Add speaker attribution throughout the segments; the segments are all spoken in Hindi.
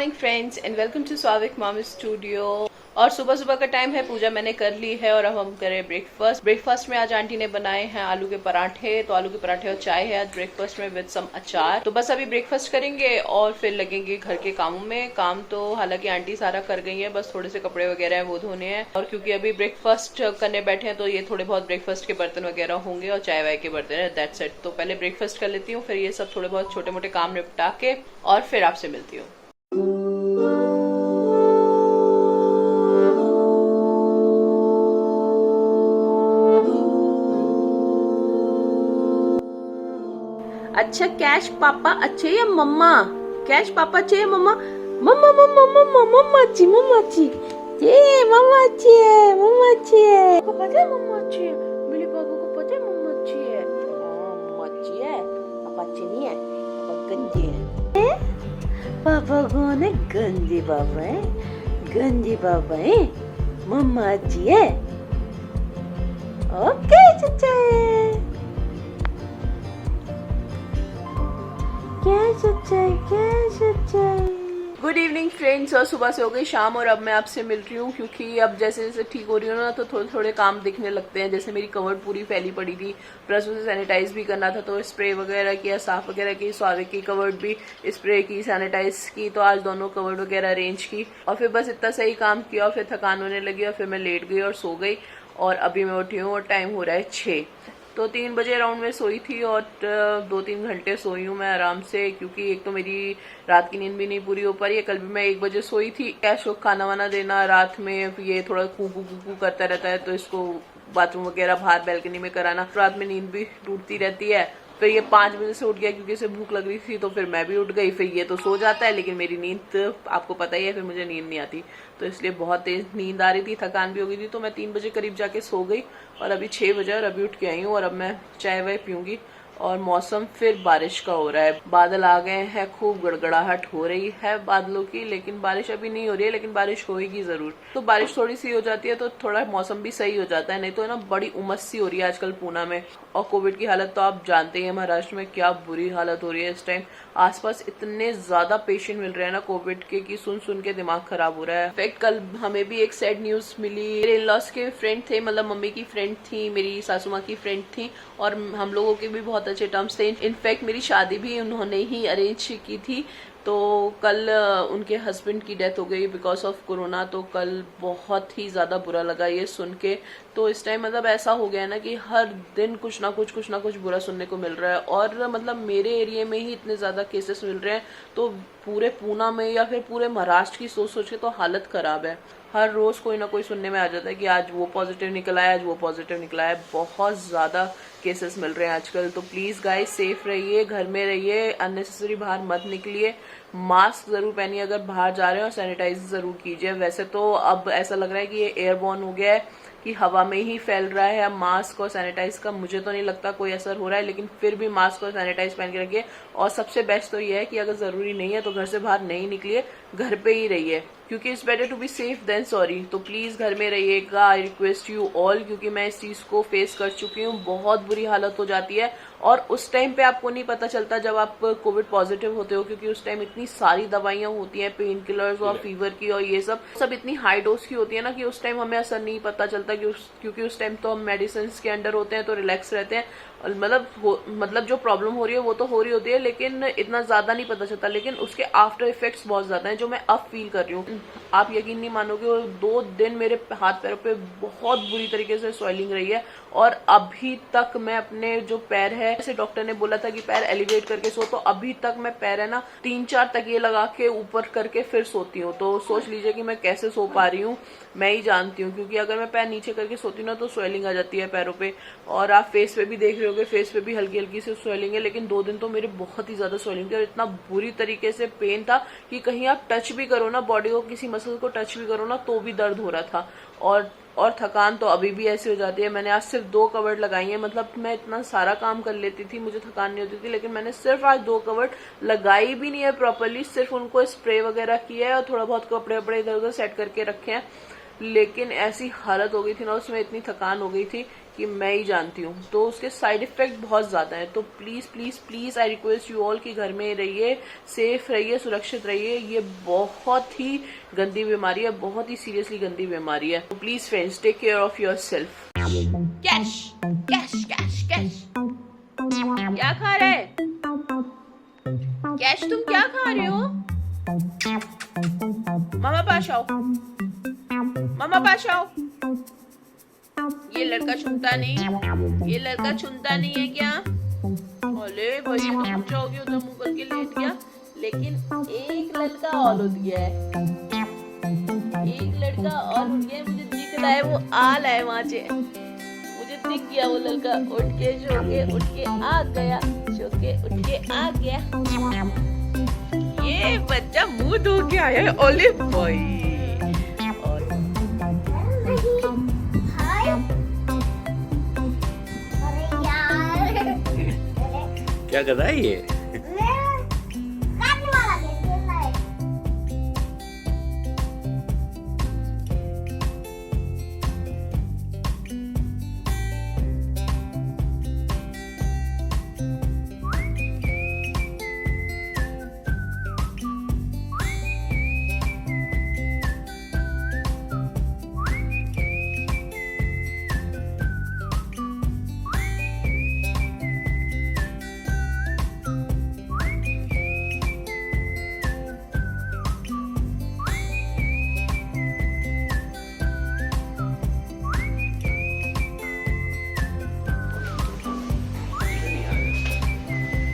Speaker 1: Morning friends and welcome to Swavik mom studio. और सुबह सुबह का टाइम है, पूजा मैंने कर ली है और अब हम करें ब्रेकफास्ट में आज आंटी ने बनाए हैं आलू के पराठे। तो आलू के पराठे और चाय है आज ब्रेकफास्ट में विद सम अचार। तो बस अभी ब्रेकफास्ट करेंगे और फिर लगेंगे घर के कामों में। काम तो हालांकि आंटी सारा कर गई है, बस थोड़े से कपड़े वगैरह है वो धोने हैं। और क्योंकि अभी ब्रेकफास्ट करने बैठे हैं तो ये थोड़े बहुत ब्रेकफास्ट के बर्तन वगैरह होंगे और चाय वाय के बर्तन है, दैट्स इट। तो पहले ब्रेकफास्ट कर लेती हूँ, फिर ये सब थोड़े बहुत छोटे मोटे काम निपटा के और फिर आपसे मिलती हूँ। अच्छा कैश पापा अच्छे या मम्मा? कैश पापा अच्छे या मम्मा? मम्मा मम्मा मम्मा मम्मा अच्छी ये मम्मा अच्छी है, मम्मा अच्छी है। को पता है मम्मा अच्छी है, मेरे पापा को पता है मम्मा अच्छी है। मम्मा अच्छी है, पापा अच्छी नहीं है, पापा गंजे है। पापा कौन है? गंजे पापा है, गंजे पापा है। मम्मा अच्छी है। ओके चचा है। Good evening friends. और सुबह से हो गई शाम और अब मैं आपसे मिल रही हूँ, क्योंकि अब जैसे जैसे ठीक हो रही हूँ ना तो थोड़े थोड़े काम दिखने लगते हैं। जैसे मेरी कवर्ड पूरी फैली पड़ी थी, प्लस उसे सैनिटाइज भी करना था तो स्प्रे वगैरह किया, साफ वगैरह की। स्वाविक की कवर्ड भी स्प्रे की, सैनिटाइज की, तो आज दोनों कवर्ड वगैरह अरेंज की। और फिर बस इतना सही काम किया और फिर थकान होने लगी और फिर मैं लेट गई और सो गई। और अभी मैं उठी हूँ और टाइम हो रहा है 6। तो 3 बजे अराउंड में सोई थी और 2-3 घंटे सोई हूँ मैं आराम से, क्योंकि एक तो मेरी रात की नींद भी नहीं पूरी हो पा रही है। कल भी मैं 1 बजे सोई थी। कैश को खाना वाना देना रात में, ये थोड़ा कू करता रहता है तो इसको बाथरूम वगैरह बाहर बैल्कनी में कराना, रात में नींद भी टूटती रहती है। फिर ये 5 बजे से उठ गया क्योंकि इसे भूख लग रही थी, तो फिर मैं भी उठ गई। फिर ये तो सो जाता है, लेकिन मेरी नींद आपको पता ही है, फिर मुझे नींद नहीं आती, तो इसलिए बहुत तेज नींद आ रही थी, थकान भी हो गई थी। तो मैं 3 बजे करीब जाके सो गई और अभी 6 बजे और अभी उठ के आई हूँ। और अब मैं चाय वाय पीऊंगी। और मौसम फिर बारिश का हो रहा है, बादल आ गए हैं, खूब गड़गड़ाहट हो रही है बादलों की, लेकिन बारिश अभी नहीं हो रही है, लेकिन बारिश होगी जरूर। तो बारिश थोड़ी सी हो जाती है तो थोड़ा मौसम भी सही हो जाता है, नहीं तो है ना बड़ी उमस सी हो रही है आजकल पूना में। और कोविड की हालत तो आप जानते ही हैं, महाराष्ट्र में क्या बुरी हालत हो रही है इस टाइम। आसपास इतने ज्यादा पेशेंट मिल रहे हैं ना कोविड के कि सुन सुन के दिमाग खराब हो रहा है। इनफैक्ट कल हमें भी एक सैड न्यूज मिली। मेरे इन लॉस के फ्रेंड थे, मतलब मम्मी की फ्रेंड थी, मेरी सासू माँ की फ्रेंड थी, और हम लोगों के भी बहुत अच्छे टर्म्स थे। इनफैक्ट मेरी शादी भी उन्होंने ही अरेंज की थी। तो कल उनके हस्बैंड की डेथ हो गई बिकॉज ऑफ कोरोना। तो कल बहुत ही ज्यादा बुरा लगा ये सुन के। तो इस टाइम मतलब ऐसा हो गया है ना कि हर दिन कुछ ना कुछ बुरा सुनने को मिल रहा है। और मतलब मेरे एरिया में ही इतने ज्यादा केसेस मिल रहे हैं, तो पूरे पूना में या फिर पूरे महाराष्ट्र की सोच सोच के तो हालत खराब है। हर रोज कोई ना कोई सुनने में आ जाता है कि आज वो पॉजिटिव निकला है, आज वो पॉजिटिव निकला है। बहुत ज्यादा केसेस मिल रहे हैं आजकल। तो प्लीज गाइस सेफ रहिए, घर में रहिए, अननेसेसरी बाहर मत निकलिए, मास्क जरूर पहनिए अगर बाहर जा रहे हैं, और सैनिटाइज जरूर कीजिए। वैसे तो अब ऐसा लग रहा है कि ये एयरबॉर्न हो गया है, कि हवा में ही फैल रहा है। अब मास्क और सैनिटाइज का मुझे तो नहीं लगता कोई असर हो रहा है, लेकिन फिर भी मास्क और सैनिटाइज पहन के रखिए। और सबसे बेस्ट तो ये है कि अगर जरूरी नहीं है तो घर से बाहर नहीं निकलिए, घर पे ही रहिए, क्योंकि it's better to be safe than sorry. तो प्लीज घर में रहिएगा, आई रिक्वेस्ट यू ऑल, क्योंकि मैं इस चीज को फेस कर चुकी हूँ। बहुत बुरी हालत हो जाती है और उस टाइम पे आपको नहीं पता चलता जब आप कोविड पॉजिटिव होते हो, क्योंकि उस टाइम इतनी सारी दवाइयां होती हैं, पेन किलर्स और फीवर की, और ये सब इतनी हाई डोज की होती है ना कि उस टाइम हमें असर नहीं पता चलता, क्योंकि उस टाइम तो हम मेडिसिन के अंडर होते हैं, तो रिलैक्स रहते हैं। मतलब जो प्रॉब्लम हो रही है वो तो हो रही होती है, लेकिन इतना ज्यादा नहीं पता चलता। लेकिन उसके आफ्टर इफेक्ट्स बहुत ज्यादा हैं, जो मैं अब फील कर रही हूँ। आप यकीन नहीं मानोगे, 2 दिन मेरे हाथ पैरों पे बहुत बुरी तरीके से स्वेलिंग रही है। और अभी तक मैं अपने जो पैर है, जैसे डॉक्टर ने बोला था कि पैर एलिवेट करके सो, तो अभी तक मैं पैर है ना 3-4 तकिए लगा के ऊपर करके फिर सोती हूँ। तो सोच लीजिए कि मैं कैसे सो पा रही हूँ, मैं ही जानती हूँ। क्योंकि अगर मैं पैर नीचे करके सोती हूँ ना तो स्वेलिंग आ जाती है पैरों पे। और आप फेस पे भी देख रहे होगे, फेस पे भी हल्की हल्की से स्वेलिंग है। लेकिन 2 दिन तो मेरे बहुत ही ज्यादा स्वेलिंग थी और इतना बुरी तरीके से पेन था कि कहीं आप टच भी करो ना बॉडी को, किसी मसल को टच भी करो ना तो भी दर्द हो रहा था। और थकान तो अभी भी ऐसी हो जाती है। मैंने आज सिर्फ 2 कवर्ड लगाई है, मतलब मैं इतना सारा काम कर लेती थी, मुझे थकान नहीं होती थी, लेकिन मैंने सिर्फ आज 2 कवर्ड लगाई भी नहीं है प्रॉपरली, सिर्फ उनको स्प्रे वगैरह किया है और थोड़ा बहुत कपड़े वपड़े इधर उधर सेट करके रखे हैं। लेकिन ऐसी हालत हो गई थी ना उसमें, इतनी थकान हो गई थी कि मैं ही जानती हूँ, तो उसके साइड इफेक्ट बहुत ज़्यादा है। तो please please please I request you all कि घर में रहिए, सेफ रहिए, सुरक्षित रहिए। ये बहुत ही गंदी बीमारी है, बहुत ही सीरियसली गंदी बीमारी है। तो please friends, take care of your self. Cash cash cash cash, क्या खा रहे हैं कैश? तुम क्या खा रहे हो? मामा पास आओ, मामा पास आओ। ये लड़का छूता नहीं, ये लड़का छूता नहीं है क्या? अरे भाई तो पूछा हो गया, उधर मुंह करके लेट गया। लेकिन एक लड़का और उठ गया है, एक लड़का और उठ गया। मुझे दिख रहा है, वो आ रहा है वहां से, मुझे दिख गया वो लड़का उठ के सो के उठ के आ गया, सो के उठ के आ गया। ये बच्चा मुंह धो के आया है। ओले भाई
Speaker 2: क्या कर रहा है ये?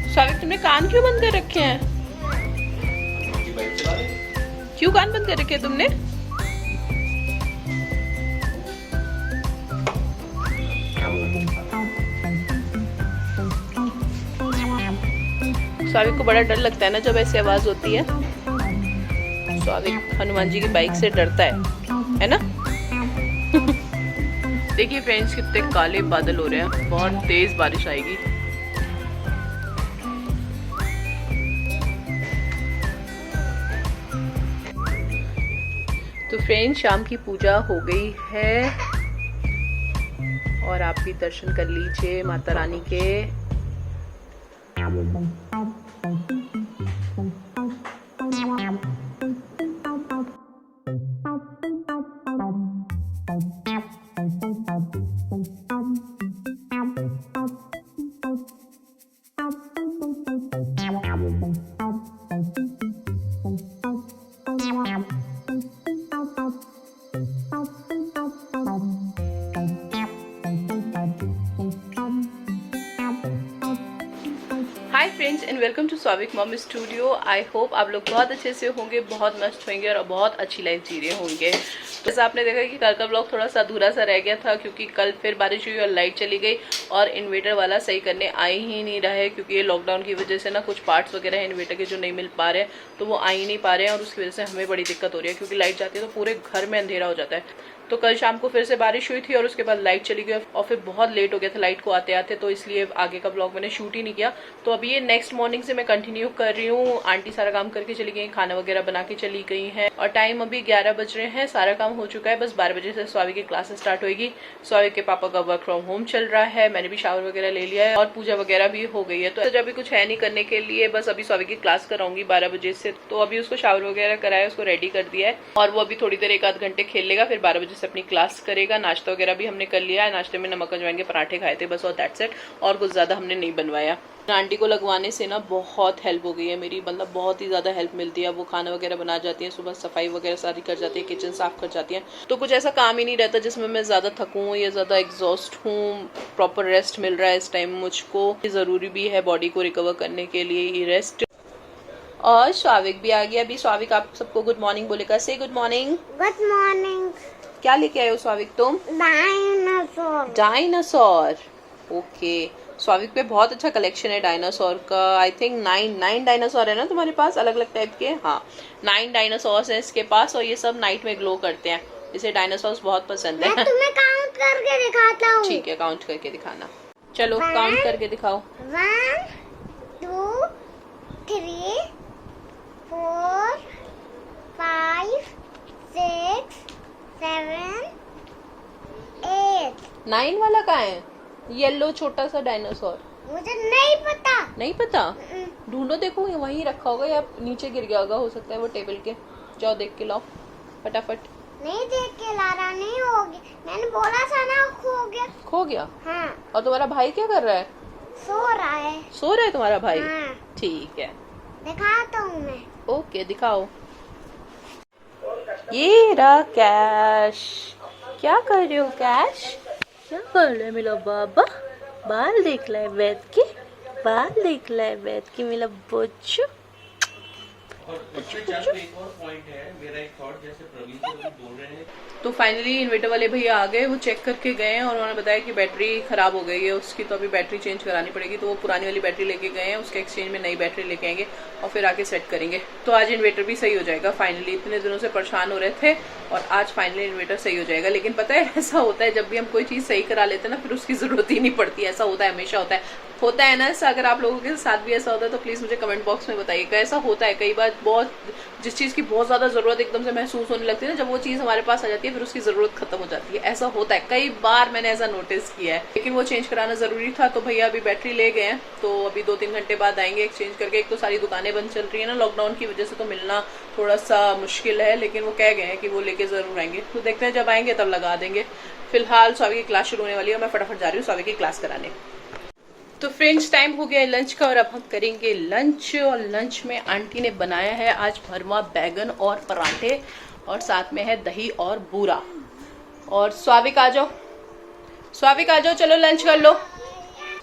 Speaker 1: स्वागत, तुमने कान क्यों बंद कर रखे हैं? क्यों कान बंद कर रखे हैं तुमने? स्वागत को बड़ा डर लगता है ना जब ऐसी आवाज होती है। स्वागत हनुमान जी की बाइक से डरता है ना? देखिए फ्रेंड्स, कितने काले बादल हो रहे हैं, बहुत तेज बारिश आएगी। तो फ्रेंड्स, शाम की पूजा हो गई है और आप भी दर्शन कर लीजिए माता रानी के। Hi friends and welcome to Swavik mom studio. I hope आप लोग बहुत अच्छे से होंगे, बहुत मस्त होंगे और बहुत अच्छी लाइफ जी रहे होंगे। तो जैसे आपने देखा कि कल का ब्लॉग थोड़ा सा अधूरा सा रह गया था, क्योंकि कल फिर बारिश हुई और लाइट चली गई और इन्वर्टर वाला सही करने आ ही नहीं रहा है, क्योंकि ये लॉकडाउन की वजह से ना कुछ पार्ट्स वगैरह हैं इन्वर्टर के जो नहीं मिल पा रहे हैं, तो वो आ ही नहीं पा रहे हैं और उसकी वजह से हमें बड़ी दिक्कत हो रही है, क्योंकि लाइट जाती है तो पूरे घर में अंधेरा हो जाता है। तो कल शाम को फिर से बारिश हुई थी और उसके बाद लाइट चली गई और फिर बहुत लेट हो गया था लाइट को आते आते, तो इसलिए आगे का ब्लॉग मैंने शूट ही नहीं किया। तो अभी ये नेक्स्ट मॉर्निंग से मैं कंटिन्यू कर रही हूँ। आंटी सारा काम करके चली गई, खाना वगैरह बना के चली गई हैं और टाइम अभी 11 बज रहे हैं, सारा काम हो चुका है। बस 12 बजे से स्वाविक की क्लासेस स्टार्ट होगी। स्वाविक के पापा का वर्क फ्रॉम होम चल रहा है, मैंने भी शावर वगैरह ले लिया है और पूजा वगैरह भी हो गई है। तो जब भी कुछ है नहीं करने के लिए, बस अभी स्वाविक की क्लास कराऊंगी 12 बजे से, तो अभी उसको शावर वगैरह कराया, उसको रेडी कर दिया है और वो अभी थोड़ी देर 1-8 घंटे खेल लेगा, फिर 12 बजे से अपनी क्लास करेगा। नाश्ता वगैरह भी हमने कर लिया है, नाश्ते में नमक अजवाइन के पराठे खाए थे बस, और दैट्स इट, और कुछ ज्यादा हमने नहीं बनवाया। आंटी को लगवाने से ना बहुत हेल्प हो गई है मेरी, मतलब बहुत ही ज़्यादा हेल्प मिलती है। वो खाना वगैरह बना जाती है, सुबह सफाई वगैरह सारी कर जाती है, किचन साफ कर जाती है, तो कुछ ऐसा काम ही नहीं रहता जिसमें मैं ज़्यादा थकूँ या ज़्यादा एग्जॉस्ट हूँ। प्रॉपर रेस्ट मिल रहा है इस टाइम मुझको, ज़रूरी भी है बॉडी को रिकवर करने के लिए ये रेस्ट। और स्वाविक भी आ गया अभी। स्वाविक आप सबको गुड मॉर्निंग बोलेगा, से गुड मॉर्निंग।
Speaker 3: Good morning.
Speaker 1: क्या लेके आए हो स्वाविक तुम?
Speaker 3: डायनासोर।
Speaker 1: Dinosaur, okay. स्वाविक पे बहुत अच्छा कलेक्शन है डायनासोर का। आई थिंक 9 डायनासोर है ना तुम्हारे पास, अलग अलग टाइप के। हाँ, 9 डायनासोर है इसके पास और ये सब नाइट में ग्लो करते हैं। इसे डायनासोर बहुत पसंद है।
Speaker 3: मैं तुम्हें काउंट करके दिखाता हूँ।
Speaker 1: ठीक है, काउंट करके दिखाना। चलो काउंट करके दिखाओ।
Speaker 3: 1 2 3 4 5 6 7 8
Speaker 1: 9 वाला कहाँ है? येलो छोटा सा डायनासोर।
Speaker 3: मुझे नहीं पता।
Speaker 1: नहीं पता? ढूंढो, देखो ये वहीं रखा होगा या नीचे गिर गया होगा, हो सकता है वो टेबल के। जाओ देख के लाओ फटाफट।
Speaker 3: नहीं देख के ला रहा, नहीं हो गया। मैंने बोला था ना, खो गया।
Speaker 1: खो गया?
Speaker 3: हाँ।
Speaker 1: और तुम्हारा भाई क्या कर रहा है?
Speaker 3: सो रहा है।
Speaker 1: सो रहा है तुम्हारा भाई?
Speaker 3: हाँ।
Speaker 1: ठीक है,
Speaker 3: दिखाता हूँ मैं।
Speaker 1: ओके दिखाओ। ये रहा कैश। क्या कर रहे हो कैश? क्या कर रहे हो मेरा बाबा? बाल देख रहा है बैठ के, बाल देख रहा है बैठ के मेरा बच्चू।
Speaker 2: और उसमें जस्ट एक और पॉइंट है, मेरा एक थॉट, जैसे प्रवीण सर अभी बोल रहे हैं।
Speaker 1: तो फाइनली इन्वर्टर वाले भैया आ गए, वो चेक करके गए हैं और उन्होंने बताया कि बैटरी खराब हो गई है उसकी, तो अभी बैटरी चेंज करानी पड़ेगी। तो वो पुरानी वाली बैटरी लेके गए हैं, उसके एक्सचेंज में नई बैटरी लेके आएंगे और फिर आके सेट करेंगे। तो आज इन्वर्टर भी सही हो जाएगा फाइनली। इतने दिनों से परेशान हो रहे थे और आज फाइनली इन्वर्टर सही हो जाएगा। लेकिन पता है ऐसा होता है, जब भी हम कोई चीज़ सही करा लेते हैं ना, फिर उसकी जरूरत ही नहीं पड़ती। ऐसा होता है, हमेशा होता है ना ऐसा। अगर आप लोगों के साथ भी ऐसा होता है तो प्लीज़ मुझे कमेंट बॉक्स में बताइएगा। ऐसा होता है कई बार, बहुत जिस चीज़ की बहुत ज़्यादा ज़रूरत एकदम से महसूस होने लगती है ना, जब वो चीज़ हमारे पास आ जाती है फिर उसकी ज़रूरत खत्म हो जाती है। ऐसा होता है, कई बार मैंने ऐसा नोटिस किया है। लेकिन वो चेंज कराना ज़रूरी था, तो भैया अभी बैटरी ले गए हैं, तो अभी 2-3 घंटे बाद आएंगे एक्सचेंज करके। एक तो सारी दुकानें बंद चल रही है ना लॉकडाउन की वजह से, तो मिलना थोड़ा सा मुश्किल है, लेकिन वो कह गए हैं कि वो लेके ज़रूर आएंगे। तो देखते हैं, जब आएंगे तब लगा देंगे। फिलहाल स्वामी की क्लास शुरू होने वाली है, मैं फटाफट जा रही हूँ स्वामी की क्लास कराने। तो फ्रेंड्स टाइम हो गया है लंच का और अब हम करेंगे लंच। और लंच में आंटी ने बनाया है आज भरवा बैगन और पराठे और साथ में है दही और बूरा। और स्वाविक आ जाओ, स्वाविक आ जाओ, चलो लंच कर लो।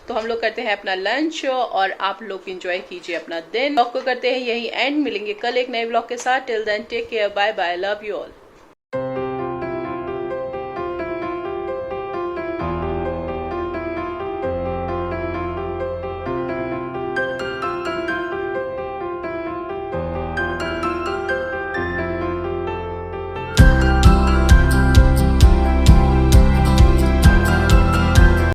Speaker 1: तो हम लोग करते हैं अपना लंच और आप लोग एंजॉय कीजिए अपना दिन। ब्लॉग को करते हैं यही एंड, मिलेंगे कल एक नए ब्लॉग के साथ। Till then take care, bye bye, love you all.